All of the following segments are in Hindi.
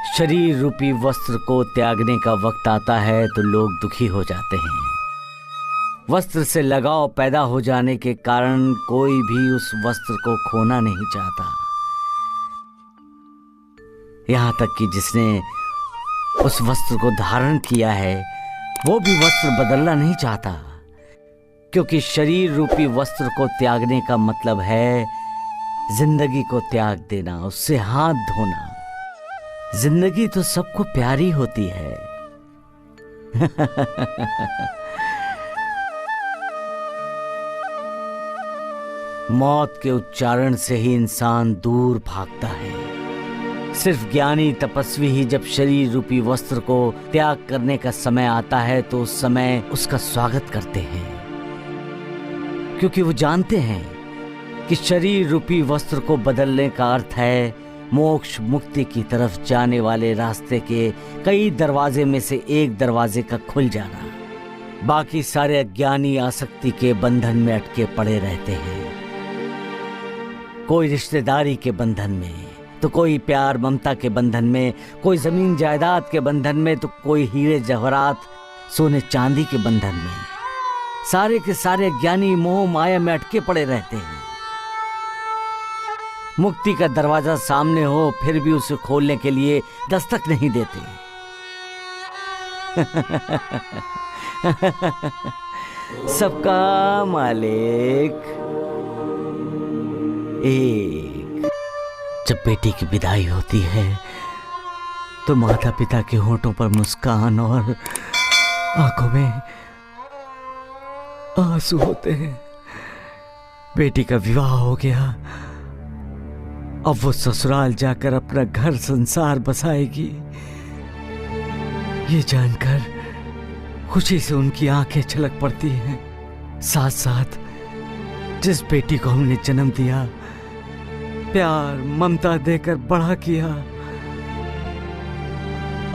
शरीर रूपी वस्त्र को त्यागने का वक्त आता है तो लोग दुखी हो जाते हैं। वस्त्र से लगाव पैदा हो जाने के कारण कोई भी उस वस्त्र को खोना नहीं चाहता। यहां तक कि जिसने उस वस्त्र को धारण किया है वो भी वस्त्र बदलना नहीं चाहता, क्योंकि शरीर रूपी वस्त्र को त्यागने का मतलब है जिंदगी को त्याग देना, उससे हाथ धोना। जिंदगी तो सबको प्यारी होती है। मौत के उच्चारण से ही इंसान दूर भागता है। सिर्फ ज्ञानी तपस्वी ही जब शरीर रूपी वस्त्र को त्याग करने का समय आता है तो उस समय उसका स्वागत करते हैं, क्योंकि वो जानते हैं कि शरीर रूपी वस्त्र को बदलने का अर्थ है मोक्ष मुक्ति की तरफ जाने वाले रास्ते के कई दरवाजे में से एक दरवाजे का खुल जाना। बाकी सारे अज्ञानी आसक्ति के बंधन में अटके पड़े रहते हैं, कोई रिश्तेदारी के बंधन में तो कोई प्यार ममता के बंधन में, कोई जमीन जायदाद के बंधन में तो कोई हीरे जवाहरात सोने चांदी के बंधन में। सारे के सारे ज्ञानी मोह माया में अटके पड़े रहते हैं। मुक्ति का दरवाजा सामने हो फिर भी उसे खोलने के लिए दस्तक नहीं देते। सबका मालिक एक। जब बेटी की विदाई होती है तो माता पिता के होंठों पर मुस्कान और आंखों में आंसू होते हैं। बेटी का विवाह हो गया, अब वो ससुराल जाकर अपना घर संसार बसाएगी। ये जानकर खुशी से उनकी आंखें छलक पड़ती हैं। साथ साथ जिस बेटी को हमने जन्म दिया, प्यार ममता देकर बड़ा किया,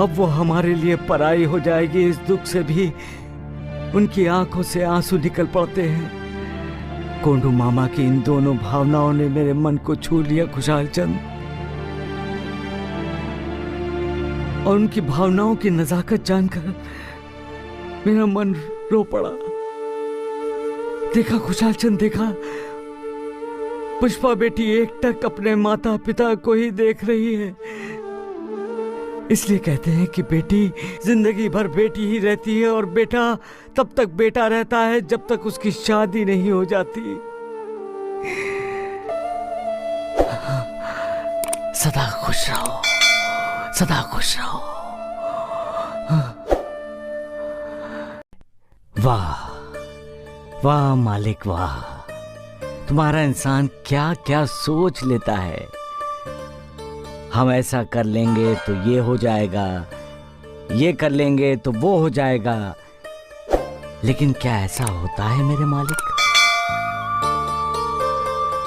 अब वो हमारे लिए पराई हो जाएगी। इस दुख से भी उनकी आंखों से आंसू निकल पड़ते हैं। कोंडू मामा की इन दोनों भावनाओं ने मेरे मन को छू लिया खुशहाल चंद, और उनकी भावनाओं की नजाकत जानकर मेरा मन रो पड़ा। देखा खुशहाल चंद, देखा पुष्पा बेटी एकटक अपने माता पिता को ही देख रही है। इसलिए कहते हैं कि बेटी जिंदगी भर बेटी ही रहती है और बेटा तब तक बेटा रहता है जब तक उसकी शादी नहीं हो जाती। सदा खुश रहो, सदा खुश रहो। वाह वाह मालिक वाह, तुम्हारा इंसान क्या क्या सोच लेता है। हम ऐसा कर लेंगे तो ये हो जाएगा, ये कर लेंगे तो वो हो जाएगा, लेकिन क्या ऐसा होता है मेरे मालिक?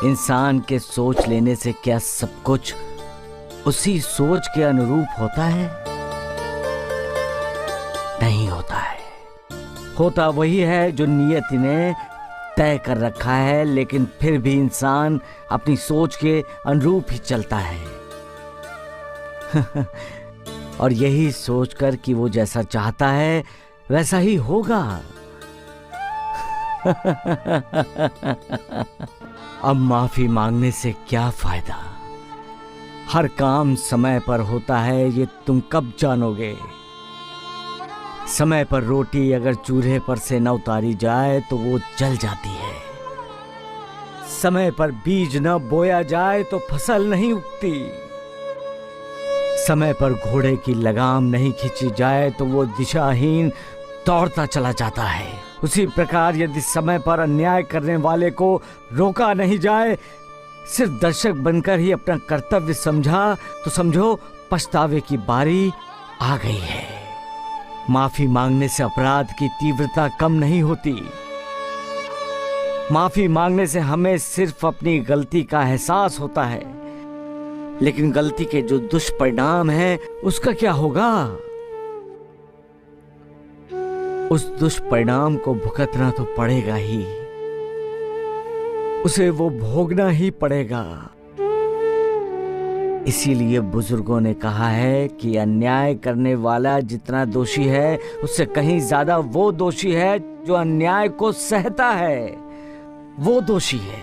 इंसान के सोच लेने से क्या सब कुछ उसी सोच के अनुरूप होता है? नहीं होता है। होता वही है जो नियति ने तय कर रखा है, लेकिन फिर भी इंसान अपनी सोच के अनुरूप ही चलता है। और यही सोचकर कि वो जैसा चाहता है वैसा ही होगा। अब माफी मांगने से क्या फायदा? हर काम समय पर होता है, ये तुम कब जानोगे? समय पर रोटी अगर चूल्हे पर से न उतारी जाए तो वो जल जाती है। समय पर बीज न बोया जाए तो फसल नहीं उगती। समय पर घोड़े की लगाम नहीं खींची जाए तो वो दिशाहीन दौड़ता चला जाता है। उसी प्रकार यदि समय पर अन्याय करने वाले को रोका नहीं जाए, सिर्फ दर्शक बनकर ही अपना कर्तव्य समझा, तो समझो पछतावे की बारी आ गई है। माफी मांगने से अपराध की तीव्रता कम नहीं होती। माफी मांगने से हमें सिर्फ अपनी गलती का एहसास होता है, लेकिन गलती के जो दुष्परिणाम है उसका क्या होगा? उस दुष्परिणाम को भुगतना तो पड़ेगा ही, उसे वो भोगना ही पड़ेगा। इसीलिए बुजुर्गों ने कहा है कि अन्याय करने वाला जितना दोषी है उससे कहीं ज्यादा वो दोषी है जो अन्याय को सहता है। वो दोषी है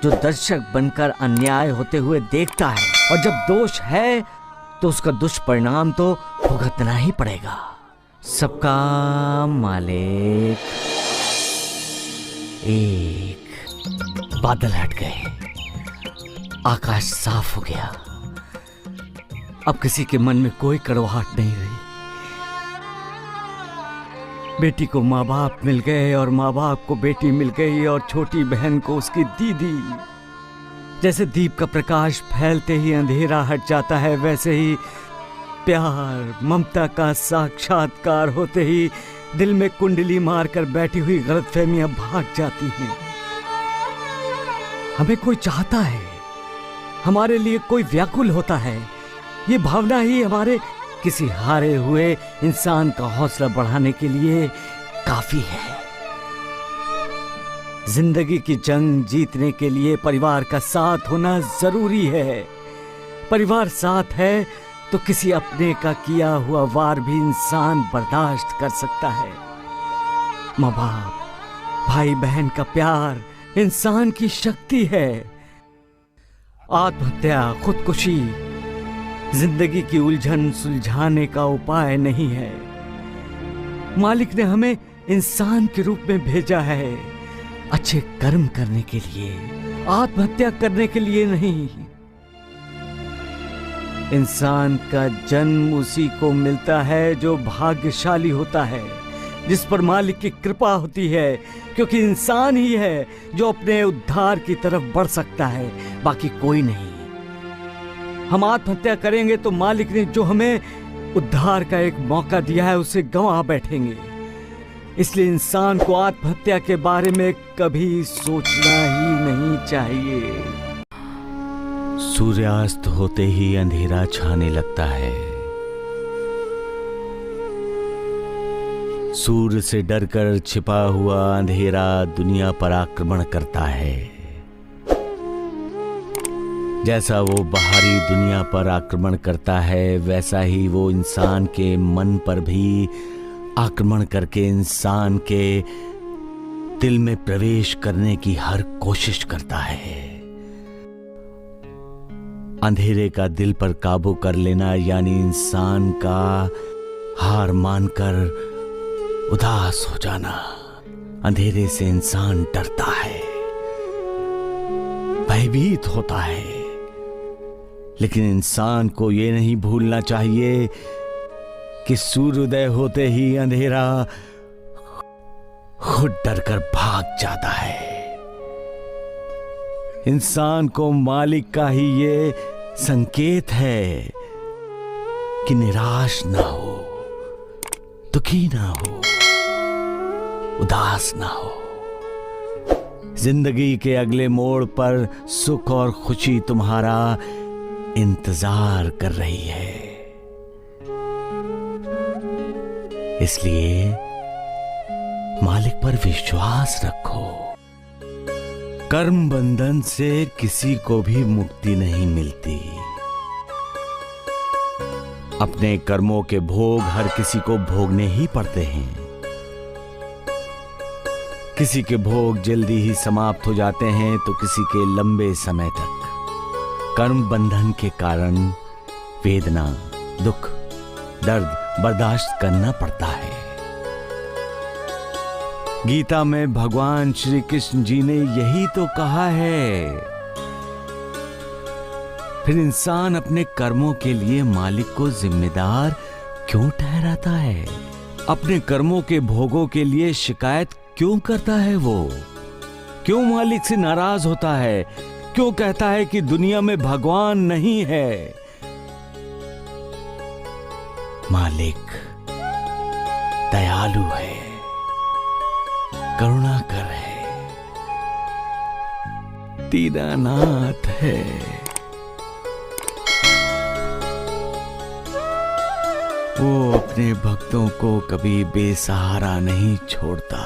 जो दर्शक बनकर अन्याय होते हुए देखता है, और जब दोष है तो उसका दुष्परिणाम तो भुगतना ही पड़ेगा। सबका मालिक एक। बादल हट गए, आकाश साफ हो गया। अब किसी के मन में कोई कड़वाहट नहीं रही। बेटी को माँ बाप मिल गए और माँ बाप को बेटी मिल गई और छोटी बहन को उसकी दीदी। जैसे दीप का प्रकाश फैलते ही अंधेरा हट जाता है, वैसे ही प्यार ममता का साक्षात्कार होते ही दिल में कुंडली मारकर बैठी हुई गलतफहमियां भाग जाती हैं। हमें कोई चाहता है, हमारे लिए कोई व्याकुल होता है। ये भावना ही हमारे किसी हारे हुए इंसान का हौसला बढ़ाने के लिए काफी है। जिंदगी की जंग जीतने के लिए परिवार का साथ होना जरूरी है। परिवार साथ है तो किसी अपने का किया हुआ वार भी इंसान बर्दाश्त कर सकता है। माँ बाप भाई बहन का प्यार इंसान की शक्ति है। आत्महत्या खुदकुशी जिंदगी की उलझन सुलझाने का उपाय नहीं है। मालिक ने हमें इंसान के रूप में भेजा है अच्छे कर्म करने के लिए, आत्महत्या करने के लिए नहीं। इंसान का जन्म उसी को मिलता है जो भाग्यशाली होता है, जिस पर मालिक की कृपा होती है, क्योंकि इंसान ही है जो अपने उद्धार की तरफ बढ़ सकता है, बाकी कोई नहीं। हम आत्महत्या करेंगे तो मालिक ने जो हमें उद्धार का एक मौका दिया है उसे गंवा बैठेंगे। इसलिए इंसान को आत्महत्या के बारे में कभी सोचना ही नहीं चाहिए। सूर्यास्त होते ही अंधेरा छाने लगता है। सूर्य से डरकर छिपा हुआ अंधेरा दुनिया पर आक्रमण करता है। जैसा वो बाहरी दुनिया पर आक्रमण करता है, वैसा ही वो इंसान के मन पर भी आक्रमण करके इंसान के दिल में प्रवेश करने की हर कोशिश करता है। अंधेरे का दिल पर काबू कर लेना यानी इंसान का हार मानकर उदास हो जाना। अंधेरे से इंसान डरता है, भयभीत होता है, लेकिन इंसान को यह नहीं भूलना चाहिए कि सूर्योदय होते ही अंधेरा खुद डरकर भाग जाता है। इंसान को मालिक का ही ये संकेत है कि निराश ना हो, दुखी ना हो, उदास ना हो। जिंदगी के अगले मोड़ पर सुख और खुशी तुम्हारा इंतजार कर रही है। इसलिए मालिक पर विश्वास रखो। कर्म बंधन से किसी को भी मुक्ति नहीं मिलती। अपने कर्मों के भोग हर किसी को भोगने ही पड़ते हैं। किसी के भोग जल्दी ही समाप्त हो जाते हैं तो किसी के लंबे समय तक। कर्म बंधन के कारण वेदना, दुख, दर्द बर्दाश्त करना पड़ता है। गीता में भगवान श्री कृष्ण जी ने यही तो कहा है। फिर इंसान अपने कर्मों के लिए मालिक को जिम्मेदार क्यों ठहराता है? अपने कर्मों के भोगों के लिए शिकायत क्यों करता है? वो क्यों मालिक से नाराज होता है? क्यों कहता है कि दुनिया में भगवान नहीं है? मालिक दयालु है, करुणाकर है, दीनानाथ है। वो अपने भक्तों को कभी बेसहारा नहीं छोड़ता,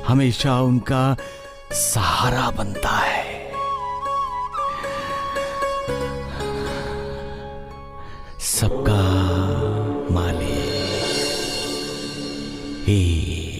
हमेशा उनका सहारा बनता है। सबका मालिक एक।